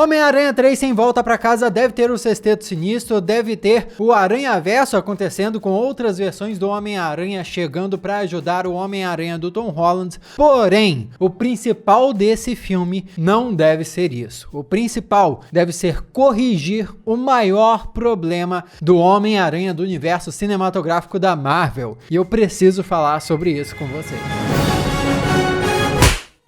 Homem-Aranha 3 Sem Volta Pra Casa deve ter o Sexteto Sinistro, deve ter o Aranhaverso acontecendo com outras versões do Homem-Aranha chegando pra ajudar o Homem-Aranha do Tom Holland. Porém, o principal desse filme não deve ser isso. O principal deve ser corrigir o maior problema do Homem-Aranha do universo cinematográfico da Marvel. E eu preciso falar sobre isso com vocês.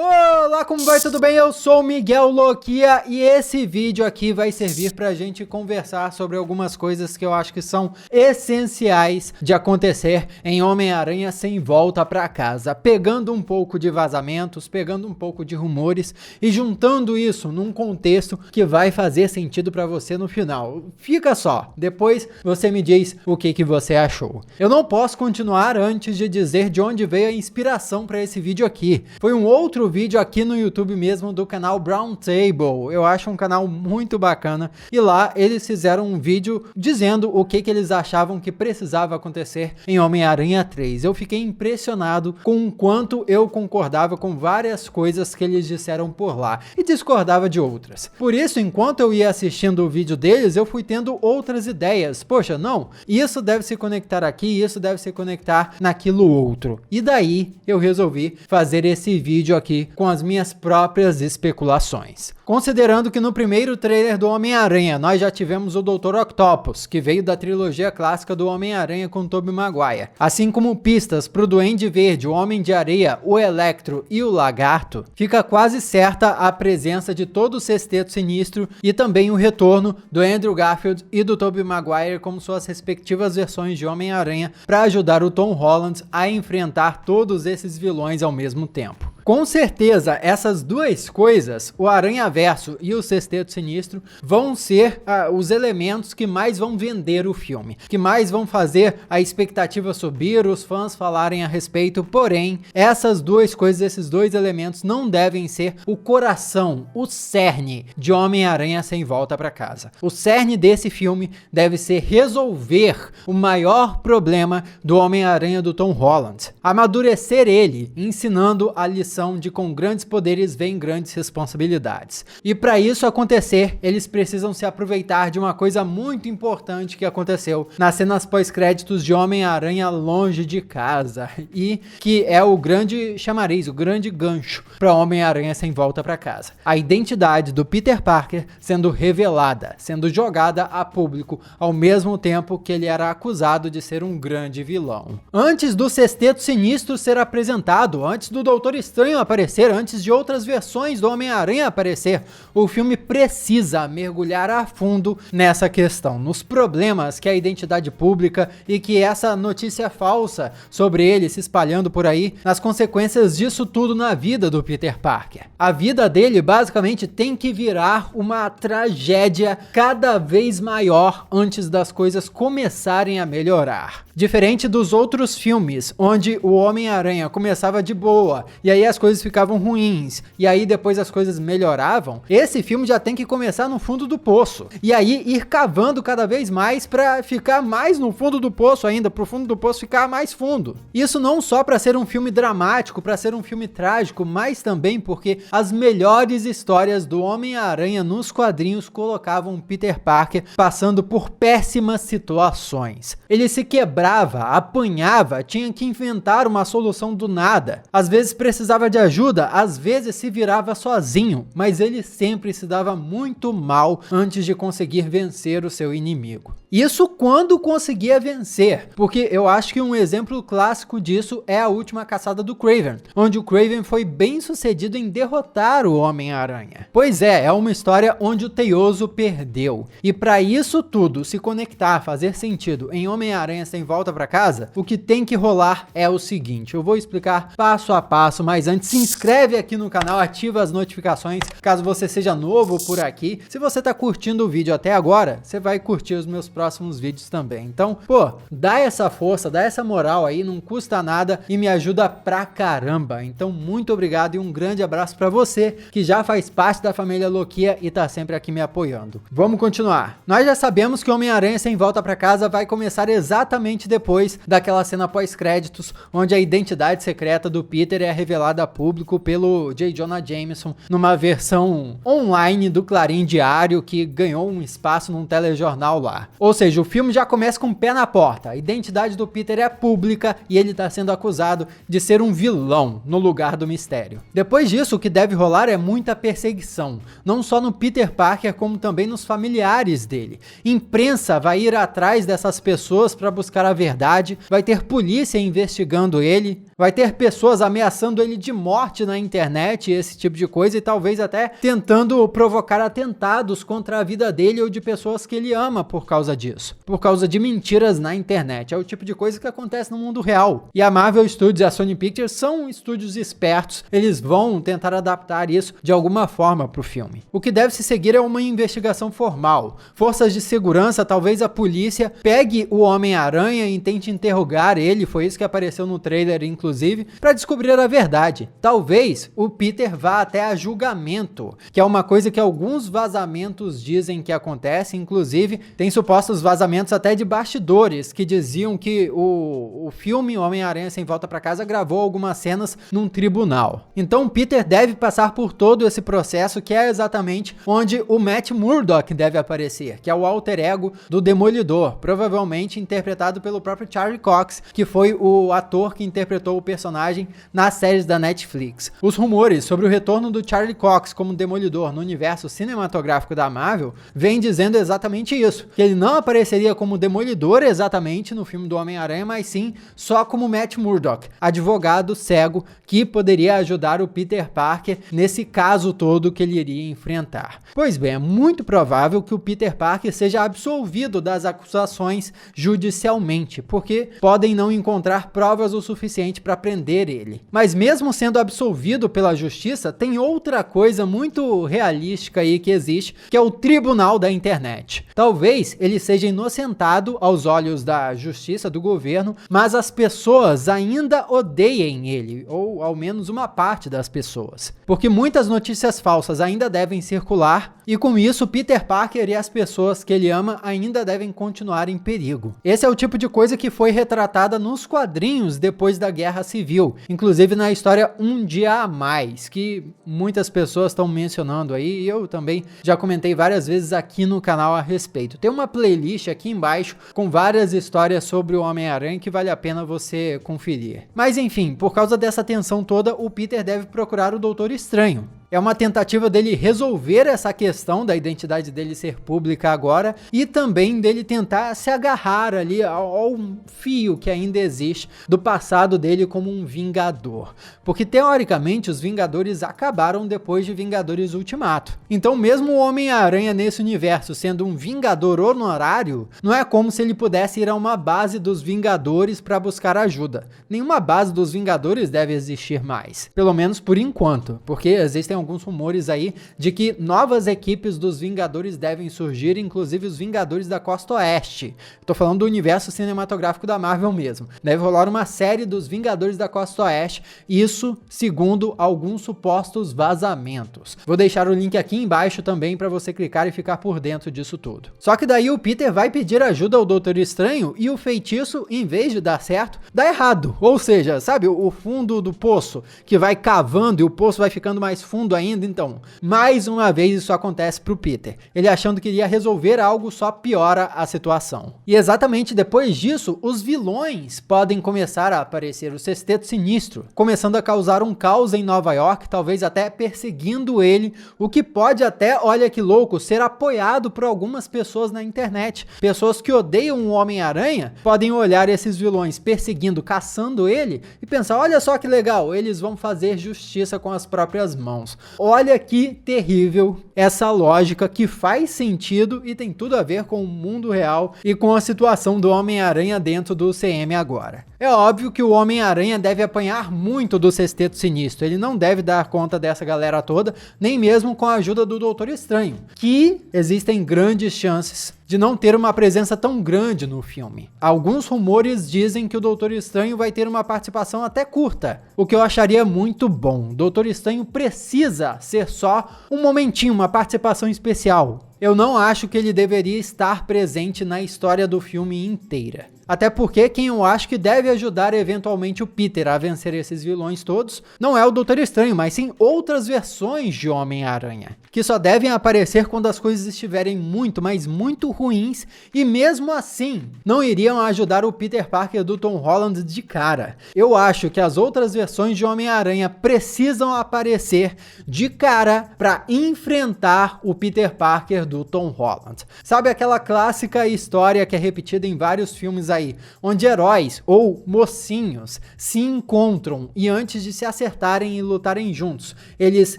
Olá, como vai? Tudo bem? Eu sou o Miguel Loquia e esse vídeo aqui vai servir pra gente conversar sobre algumas coisas que eu acho que são essenciais de acontecer em Homem-Aranha Sem Volta Pra Casa, pegando um pouco de vazamentos, pegando um pouco de rumores e juntando isso num contexto que vai fazer sentido pra você no final. Fica só, depois você me diz o que você achou. Eu não posso continuar antes de dizer de onde veio a inspiração pra esse vídeo aqui. Foi um outro vídeo aqui no YouTube mesmo do canal Brown Table. Eu acho um canal muito bacana e lá eles fizeram um vídeo dizendo o que eles achavam que precisava acontecer em Homem-Aranha 3. Eu fiquei impressionado com o quanto eu concordava com várias coisas que eles disseram por lá e discordava de outras. Por isso, enquanto eu ia assistindo o vídeo deles, eu fui tendo outras ideias. Poxa, não, isso deve se conectar aqui, isso deve se conectar naquilo outro. E daí eu resolvi fazer esse vídeo aqui com as minhas próprias especulações. Considerando que no primeiro trailer do Homem-Aranha nós já tivemos o Dr. Octopus, que veio da trilogia clássica do Homem-Aranha com Tobey Maguire, assim como pistas para o Duende Verde, o Homem de Areia, o Electro e o Lagarto, fica quase certa a presença de todo o Sexteto Sinistro e também o retorno do Andrew Garfield e do Tobey Maguire como suas respectivas versões de Homem-Aranha para ajudar o Tom Holland a enfrentar todos esses vilões ao mesmo tempo. Com certeza, essas duas coisas, o Aranhaverso e o Sexteto Sinistro, vão ser os elementos que mais vão vender o filme, que mais vão fazer a expectativa subir, os fãs falarem a respeito. Porém, essas duas coisas, esses dois elementos não devem ser o coração, o cerne de Homem-Aranha Sem Volta Pra Casa. O cerne desse filme deve ser resolver o maior problema do Homem-Aranha do Tom Holland, amadurecer ele, ensinando a lição de com grandes poderes vem grandes responsabilidades. E para isso acontecer, eles precisam se aproveitar de uma coisa muito importante que aconteceu nas cenas pós-créditos de Homem-Aranha Longe de Casa, e que é o grande chamariz, o grande gancho para Homem-Aranha Sem Volta Pra Casa. A identidade do Peter Parker sendo revelada, sendo jogada a público, ao mesmo tempo que ele era acusado de ser um grande vilão. Antes do Sexteto Sinistro ser apresentado, antes do Doutor Estranho aparecer, antes de outras versões do Homem-Aranha aparecer, o filme precisa mergulhar a fundo nessa questão, nos problemas que a identidade pública e que essa notícia falsa sobre ele se espalhando por aí, nas consequências disso tudo na vida do Peter Parker. A vida dele basicamente tem que virar uma tragédia cada vez maior antes das coisas começarem a melhorar. Diferente dos outros filmes, onde o Homem-Aranha começava de boa, e aí as coisas ficavam ruins, e aí depois as coisas melhoravam, esse filme já tem que começar no fundo do poço, e aí ir cavando cada vez mais pra ficar mais no fundo do poço ainda, pro fundo do poço ficar mais fundo. Isso não só pra ser um filme dramático, pra ser um filme trágico, mas também porque as melhores histórias do Homem-Aranha nos quadrinhos colocavam Peter Parker passando por péssimas situações. Ele se quebrava, apanhava, tinha que inventar uma solução do nada. Às vezes precisava de ajuda, às vezes se virava sozinho, mas ele sempre se dava muito mal antes de conseguir vencer o seu inimigo. Isso quando conseguia vencer, porque eu acho que um exemplo clássico disso é a última caçada do Kraven, onde o Kraven foi bem sucedido em derrotar o Homem-Aranha. Pois é uma história onde o Teioso perdeu. E para isso tudo se conectar, fazer sentido em Homem-Aranha Sem Volta Pra Casa, o que tem que rolar é o seguinte, eu vou explicar passo a passo, mas antes se inscreve aqui no canal, ativa as notificações, caso você seja novo por aqui. Se você tá curtindo o vídeo até agora, você vai curtir os meus próximos vídeos também. Então, pô, dá essa força, dá essa moral aí, não custa nada e me ajuda pra caramba. Então, muito obrigado e um grande abraço pra você que já faz parte da família Loquia e tá sempre aqui me apoiando. Vamos continuar. Nós já sabemos que Homem-Aranha Sem Volta Pra Casa vai começar exatamente imediatamente depois daquela cena pós-créditos, onde a identidade secreta do Peter é revelada a público pelo J. Jonah Jameson, numa versão online do Clarim Diário, que ganhou um espaço num telejornal lá. Ou seja, o filme já começa com o pé na porta, a identidade do Peter é pública e ele está sendo acusado de ser um vilão no lugar do mistério. Depois disso, o que deve rolar é muita perseguição, não só no Peter Parker, como também nos familiares dele. Imprensa vai ir atrás dessas pessoas para buscar a verdade, vai ter polícia investigando ele, vai ter pessoas ameaçando ele de morte na internet, esse tipo de coisa, e talvez até tentando provocar atentados contra a vida dele ou de pessoas que ele ama por causa disso, por causa de mentiras na internet. É o tipo de coisa que acontece no mundo real. E a Marvel Studios e a Sony Pictures são estúdios espertos, eles vão tentar adaptar isso de alguma forma para o filme. O que deve se seguir é uma investigação formal. Forças de segurança, talvez a polícia, pegue o Homem-Aranha e tente interrogar ele, foi isso que apareceu no trailer, inclusive, para descobrir a verdade. Talvez o Peter vá até a julgamento, que é uma coisa que alguns vazamentos dizem que acontece, inclusive tem supostos vazamentos até de bastidores, que diziam que o filme Homem-Aranha Sem Volta para Casa gravou algumas cenas num tribunal. Então Peter deve passar por todo esse processo, que é exatamente onde o Matt Murdock deve aparecer, que é o alter ego do Demolidor, provavelmente interpretado pelo próprio Charlie Cox, que foi o ator que interpretou o personagem nas séries da Netflix. Os rumores sobre o retorno do Charlie Cox como Demolidor no universo cinematográfico da Marvel vêm dizendo exatamente isso, que ele não apareceria como Demolidor exatamente no filme do Homem-Aranha, mas sim só como Matt Murdock, advogado cego que poderia ajudar o Peter Parker nesse caso todo que ele iria enfrentar. Pois bem, é muito provável que o Peter Parker seja absolvido das acusações judicialmente, porque podem não encontrar provas o suficiente para prender ele. Mas mesmo sendo absolvido pela justiça, tem outra coisa muito realística aí que existe, que é o tribunal da internet. Talvez ele seja inocentado aos olhos da justiça, do governo, mas as pessoas ainda odeiem ele, ou ao menos uma parte das pessoas. Porque muitas notícias falsas ainda devem circular, e com isso Peter Parker e as pessoas que ele ama ainda devem continuar em perigo. Esse é o tipo de coisa que foi retratada nos quadrinhos depois da Guerra Civil, inclusive na história Um Dia a Mais, que muitas pessoas estão mencionando aí, e eu também já comentei várias vezes aqui no canal a respeito. Tem uma playlist aqui embaixo com várias histórias sobre o Homem-Aranha que vale a pena você conferir. Mas enfim, por causa dessa tensão toda, o Peter deve procurar o Doutor Estranho. É uma tentativa dele resolver essa questão da identidade dele ser pública agora e também dele tentar se agarrar ali ao fio que ainda existe do passado dele como um Vingador. Porque teoricamente os Vingadores acabaram depois de Vingadores Ultimato. Então mesmo o Homem-Aranha nesse universo sendo um Vingador honorário, não é como se ele pudesse ir a uma base dos Vingadores para buscar ajuda. Nenhuma base dos Vingadores deve existir mais. Pelo menos por enquanto, porque existem alguns rumores aí de que novas equipes dos Vingadores devem surgir, inclusive os Vingadores da Costa Oeste. Tô falando do universo cinematográfico da Marvel mesmo. Deve rolar uma série dos Vingadores da Costa Oeste, isso segundo alguns supostos vazamentos. Vou deixar o link aqui embaixo também para você clicar e ficar por dentro disso tudo. Só que daí o Peter vai pedir ajuda ao Doutor Estranho e o feitiço, em vez de dar certo, dá errado. Ou seja, sabe o fundo do poço que vai cavando e o poço vai ficando mais fundo ainda? Então, mais uma vez isso acontece pro Peter. Ele achando que iria resolver algo só piora a situação. E exatamente depois disso, os vilões podem começar a aparecer, o Sexteto Sinistro, começando a causar um caos em Nova York, talvez até perseguindo ele, o que pode até, olha que louco, ser apoiado por algumas pessoas na internet. Pessoas que odeiam o Homem-Aranha podem olhar esses vilões perseguindo, caçando ele e pensar, olha só que legal, eles vão fazer justiça com as próprias mãos. Olha que terrível essa lógica que faz sentido e tem tudo a ver com o mundo real e com a situação do Homem-Aranha dentro do CM agora. É óbvio que o Homem-Aranha deve apanhar muito do Sexteto Sinistro, ele não deve dar conta dessa galera toda, nem mesmo com a ajuda do Doutor Estranho, que existem grandes chances de não ter uma presença tão grande no filme. Alguns rumores dizem que o Doutor Estranho vai ter uma participação até curta, o que eu acharia muito bom. O Doutor Estranho precisa ser só um momentinho, uma participação especial. eu não acho que ele deveria estar presente na história do filme inteira. Até porque quem eu acho que deve ajudar eventualmente o Peter a vencer esses vilões todos não é o Doutor Estranho, mas sim outras versões de Homem-Aranha, que só devem aparecer quando as coisas estiverem muito, mas muito ruins, e mesmo assim não iriam ajudar o Peter Parker do Tom Holland de cara. Eu acho que as outras versões de Homem-Aranha precisam aparecer de cara para enfrentar o Peter Parker do Tom Holland. Sabe aquela clássica história que é repetida em vários filmes aí, onde heróis ou mocinhos se encontram e antes de se acertarem e lutarem juntos, eles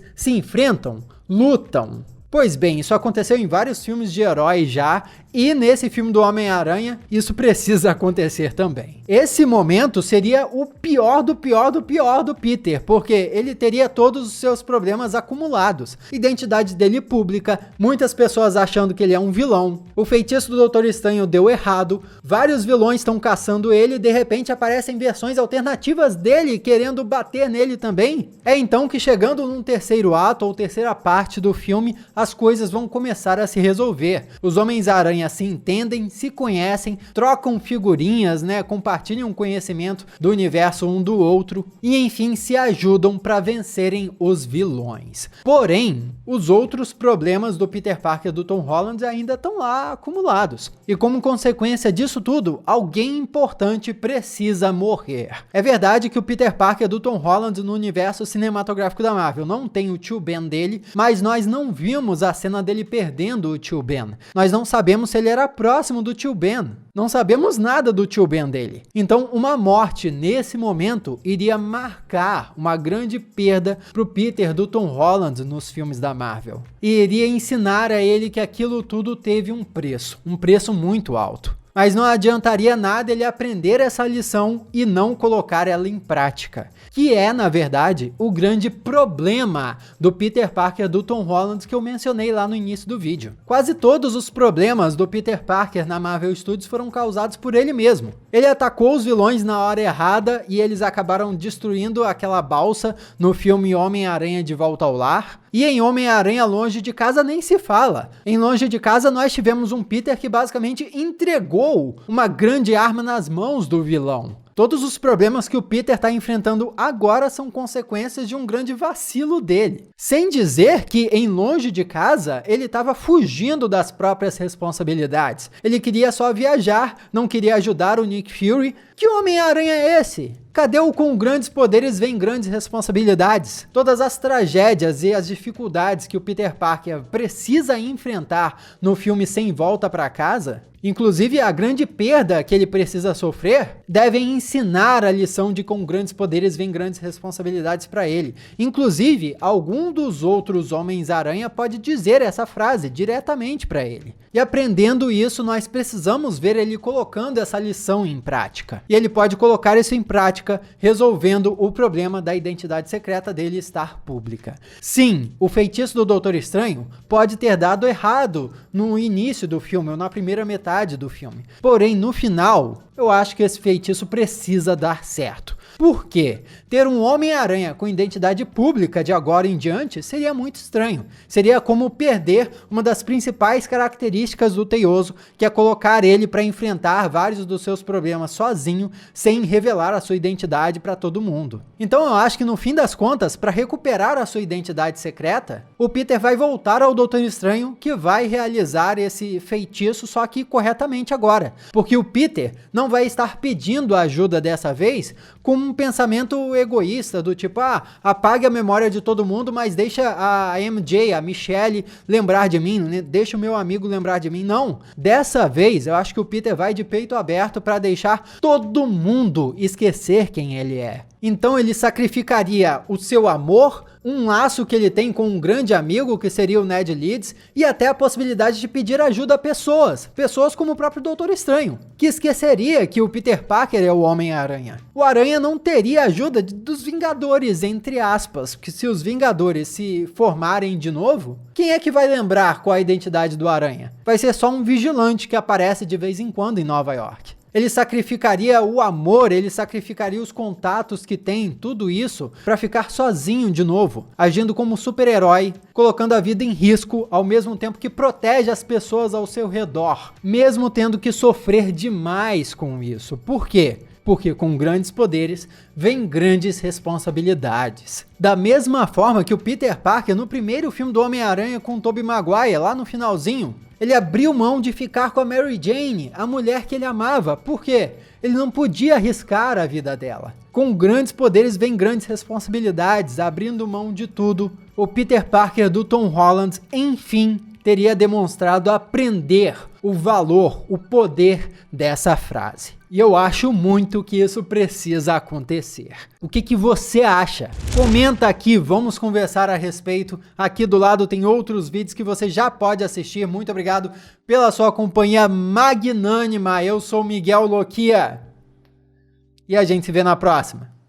se enfrentam, lutam. Pois bem, isso aconteceu em vários filmes de heróis já, e nesse filme do Homem-Aranha, isso precisa acontecer também. Esse momento seria o pior do pior do pior do Peter, porque ele teria todos os seus problemas acumulados. Identidade dele pública, muitas pessoas achando que ele é um vilão, o feitiço do Doutor Estranho deu errado, vários vilões estão caçando ele e de repente aparecem versões alternativas dele querendo bater nele também. É então que chegando num terceiro ato ou terceira parte do filme, as coisas vão começar a se resolver. Os Homens-Aranha se entendem, se conhecem, trocam figurinhas, compartilham conhecimento do universo um do outro e enfim se ajudam para vencerem os vilões. Porém, os outros problemas do Peter Parker do Tom Holland ainda estão lá acumulados. E como consequência disso tudo, alguém importante precisa morrer. É verdade que o Peter Parker do Tom Holland no universo cinematográfico da Marvel não tem o tio Ben dele, mas nós não vimos a cena dele perdendo o tio Ben. Nós não sabemos se ele era próximo do tio Ben. Não sabemos nada do tio Ben dele. Então, uma morte nesse momento iria marcar uma grande perda pro Peter do Tom Holland nos filmes da Marvel. E iria ensinar a ele que aquilo tudo teve um preço muito alto. Mas não adiantaria nada ele aprender essa lição e não colocar ela em prática, que é, na verdade, o grande problema do Peter Parker do Tom Holland que eu mencionei lá no início do vídeo. Quase todos os problemas do Peter Parker na Marvel Studios foram causados por ele mesmo. Ele atacou os vilões na hora errada e eles acabaram destruindo aquela balsa no filme Homem-Aranha de Volta ao Lar. E em Homem-Aranha Longe de Casa nem se fala. Em Longe de Casa nós tivemos um Peter que basicamente entregou uma grande arma nas mãos do vilão. Todos os problemas que o Peter está enfrentando agora são consequências de um grande vacilo dele. Sem dizer que em Longe de Casa ele estava fugindo das próprias responsabilidades. Ele queria só viajar, não queria ajudar o Nick Fury. Que Homem-Aranha é esse? Cadê o com grandes poderes vem grandes responsabilidades? Todas as tragédias e as dificuldades que o Peter Parker precisa enfrentar no filme Sem Volta para Casa, inclusive a grande perda que ele precisa sofrer, devem ensinar a lição de com grandes poderes vem grandes responsabilidades para ele. Inclusive, algum dos outros Homens-Aranha pode dizer essa frase diretamente para ele. E aprendendo isso, nós precisamos ver ele colocando essa lição em prática. E ele pode colocar isso em prática, resolvendo o problema da identidade secreta dele estar pública. Sim, o feitiço do Doutor Estranho pode ter dado errado no início do filme, ou na primeira metade do filme. Porém, no final, eu acho que esse feitiço precisa dar certo. Por quê? Ter um Homem-Aranha com identidade pública de agora em diante seria muito estranho. Seria como perder uma das principais características do Teioso, que é colocar ele para enfrentar vários dos seus problemas sozinho, sem revelar a sua identidade para todo mundo. Então eu acho que no fim das contas, para recuperar a sua identidade secreta, o Peter vai voltar ao Doutor Estranho, que vai realizar esse feitiço, só que corretamente agora. Porque o Peter não vai estar pedindo ajuda dessa vez com um pensamento egoísta, do tipo, apague a memória de todo mundo, mas deixa a MJ, a Michelle, lembrar de mim, deixa o meu amigo lembrar de mim. Não, dessa vez eu acho que o Peter vai de peito aberto para deixar todo mundo esquecer quem ele é. Então ele sacrificaria o seu amor, um laço que ele tem com um grande amigo, que seria o Ned Leeds, e até a possibilidade de pedir ajuda a pessoas como o próprio Doutor Estranho, que esqueceria que o Peter Parker é o Homem-Aranha. O Aranha não teria ajuda dos Vingadores, entre aspas, porque se os Vingadores se formarem de novo, quem é que vai lembrar qual a identidade do Aranha? Vai ser só um vigilante que aparece de vez em quando em Nova York. Ele sacrificaria o amor, ele sacrificaria os contatos que tem, tudo isso, para ficar sozinho de novo, agindo como super-herói, colocando a vida em risco, ao mesmo tempo que protege as pessoas ao seu redor, mesmo tendo que sofrer demais com isso. Por quê? Porque com grandes poderes vem grandes responsabilidades. Da mesma forma que o Peter Parker no primeiro filme do Homem-Aranha com o Tobey Maguire, lá no finalzinho, ele abriu mão de ficar com a Mary Jane, a mulher que ele amava. Por quê? Ele não podia arriscar a vida dela. Com grandes poderes vem grandes responsabilidades, abrindo mão de tudo. O Peter Parker do Tom Holland, enfim, teria demonstrado aprender o valor, o poder dessa frase. E eu acho muito que isso precisa acontecer. O que você acha? Comenta aqui, vamos conversar a respeito. Aqui do lado tem outros vídeos que você já pode assistir. Muito obrigado pela sua companhia magnânima. Eu sou Miguel Loquia. E a gente se vê na próxima.